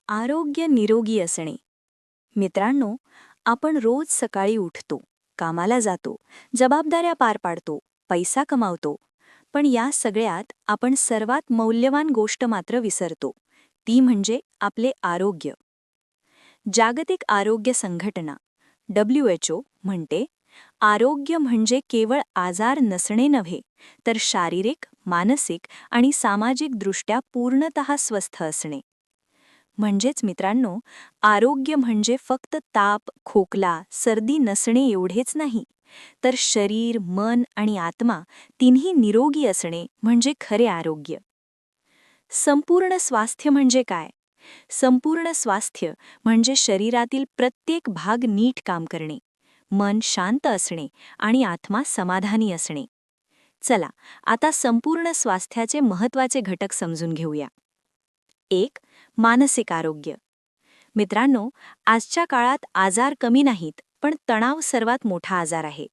आरोग्य निरोगी असणे. मित्रांनो, आपण रोज सकाळी उठतो, कामाला जातो, जबाबदाऱ्या पार पाडतो, पैसा कमावतो. पण या सगळ्यात आपण सर्वात मौल्यवान गोष्ट मात्र विसरतो, ती म्हणजे आपले आरोग्य. जागतिक आरोग्य संघटना WHO म्हणते, आरोग्य म्हणजे केवळ आजार नसणे नव्हे, तर शारीरिक, मानसिक आणि सामाजिकदृष्ट्या पूर्णतः स्वस्थ असणे. म्हणजेच मित्रांनो, आरोग्य म्हणजे फक्त ताप, खोकला, सर्दी नसणे एवढेच नाही, तर शरीर, मन आणि आत्मा तिन्ही निरोगी असणे म्हणजे खरे आरोग्य. संपूर्ण स्वास्थ्य म्हणजे काय? संपूर्ण स्वास्थ्य म्हणजे शरीरातील प्रत्येक भाग नीट काम करणे, मन शांत असणे आणि आत्मा समाधानी असणे. चला, आता संपूर्ण स्वास्थ्याचे महत्त्वाचे घटक समजून घेऊया. 1. मानसिक आरोग्य. मित्रांनो, आजच्या काळात आजार कमी नाहीत, पण तणाव सर्वात मोठा आजार आहे.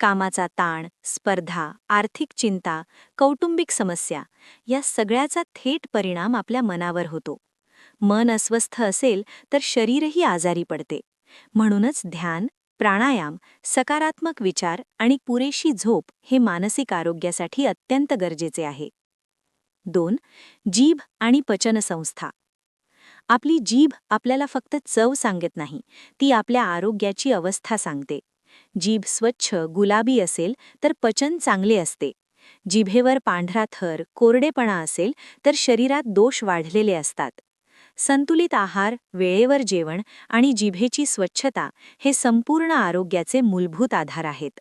कामाचा ताण, स्पर्धा, आर्थिक चिंता, कौटुंबिक समस्या या सगळ्याचा थेट परिणाम आपल्या मनावर होतो. मन अस्वस्थ असेल तर शरीरही आजारी पडते. म्हणूनच ध्यान, प्राणायाम, सकारात्मक विचार आणि पुरेशी झोप हे मानसिक आरोग्यासाठी अत्यंत गरजेचे आहे. 2. जीभ आणि पचनसंस्था. आपली जीभ आपल्याला फक्त चव सांगत नाही, ती आपल्या आरोग्याची अवस्था सांगते. जीभ स्वच्छ, गुलाबी असेल तर पचन चांगले असते. जिभेवर पांढरा थर, कोरडेपणा असेल तर शरीरात दोष वाढलेले असतात. संतुलित आहार, वेळेवर जेवण आणि जिभेची स्वच्छता हे संपूर्ण आरोग्याचे मूलभूत आधार आहेत.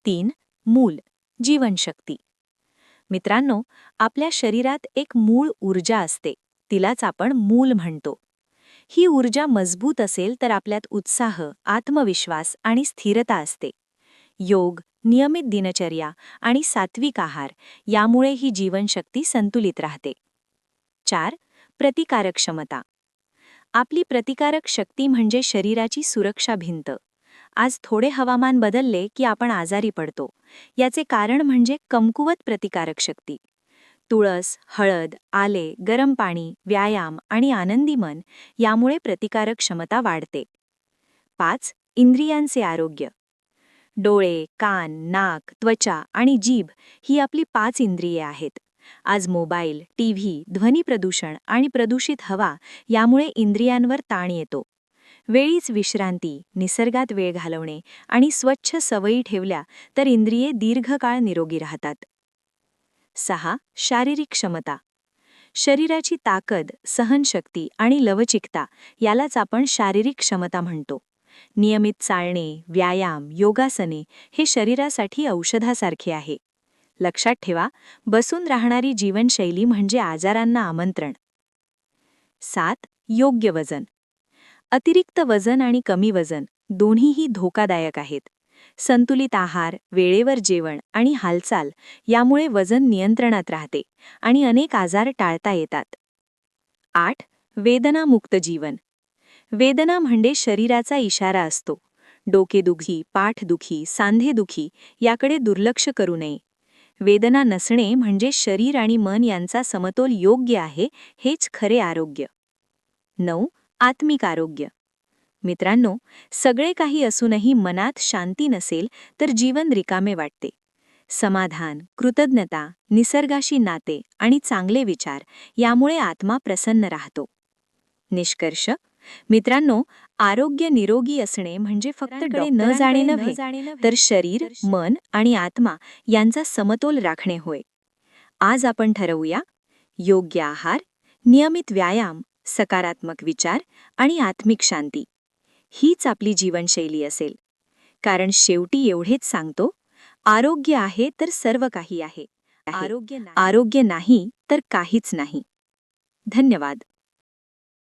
3. मूल, जीवनशक्ती. मित्रांनो, आपल्या शरीरात एक मूळ ऊर्जा असते, तिलाच आपण मूल म्हणतो. ही ऊर्जा मजबूत असेल तर आपल्यात उत्साह, आत्मविश्वास आणि स्थिरता असते. योग, नियमित दिनचर्या आणि सात्विक आहार यामुळे ही जीवनशक्ती संतुलित राहते. 4. प्रतिकारक क्षमता. आपली प्रतिकारक शक्ती म्हणजे शरीराची सुरक्षा भिंत. आज थोडे हवामान बदलले की आपण आजारी पडतो. याचे कारण म्हणजे कमकुवत प्रतिकारक शक्ती. तुळस, हळद, आले, गरम पाणी, व्यायाम आणि आनंदी मन यामुळे प्रतिकारक क्षमता वाढते. 5. इंद्रियांचे आरोग्य. डोळे, कान, नाक, त्वचा आणि जीभ ही आपली 5 इंद्रिये आहेत. आज मोबाईल, टीव्ही, ध्वनी प्रदूषण आणि प्रदूषित हवा यामुळे इंद्रियांवर ताण येतो. वेळीच विश्रांती, निसर्गात वेळ घालवणे आणि स्वच्छ सवयी ठेवल्या तर इंद्रिये दीर्घकाळ निरोगी राहतात. 6. शारीरिक क्षमता. शरीराची ताकद, सहनशक्ती आणि लवचिकता यालाच आपण शारीरिक क्षमता म्हणतो. नियमित चालणे, व्यायाम, योगासने हे शरीरासाठी औषधासारखे आहे. लक्षात ठेवा, बसून राहणारी जीवनशैली म्हणजे आजारांना आमंत्रण. 7. योग्य वजन. अतिरिक्त वजन आणि कमी वजन दोन्हीही धोकादायक आहेत. संतुलित आहार, वेळेवर जेवण आणि हालचाल यामुळे वजन नियंत्रणात राहते आणि अनेक आजार टाळता येतात. 8. वेदनामुक्त जीवन. वेदना म्हणजे शरीराचा इशारा असतो. डोकेदुखी, पाठदुखी, सांधेदुखी याकडे दुर्लक्ष करू नये. वेदना नसणे म्हणजे शरीर आणि मन यांचा समतोल योग्य आहे, हेच खरे आरोग्य. 9. आत्मिक आरोग्य. मित्रांनो, सगळे काही असूनही मनात शांती नसेल तर जीवन रिकामे वाटते. समाधान, कृतज्ञता, निसर्गाशी नाते आणि चांगले विचार यामुळे आत्मा प्रसन्न राहतो. निष्कर्ष, मित्रांनो, आरोग्य निरोगी असणे म्हणजे फक्त डॉक्टरांकडे न जाणे नव्हे, तर शरीर, मन आणि आत्मा यांचा समतोल राखणे होय. आज आपण ठरवूया, योग्य आहार, नियमित व्यायाम, सकारात्मक विचार आणि आत्मिक शांती हीच आपली जीवनशैली असेल. कारण शेवटी एवढेच सांगतो, आरोग्य आहे तर सर्व काही आहे. आरोग्य नाही तर काहीच नाही. धन्यवाद.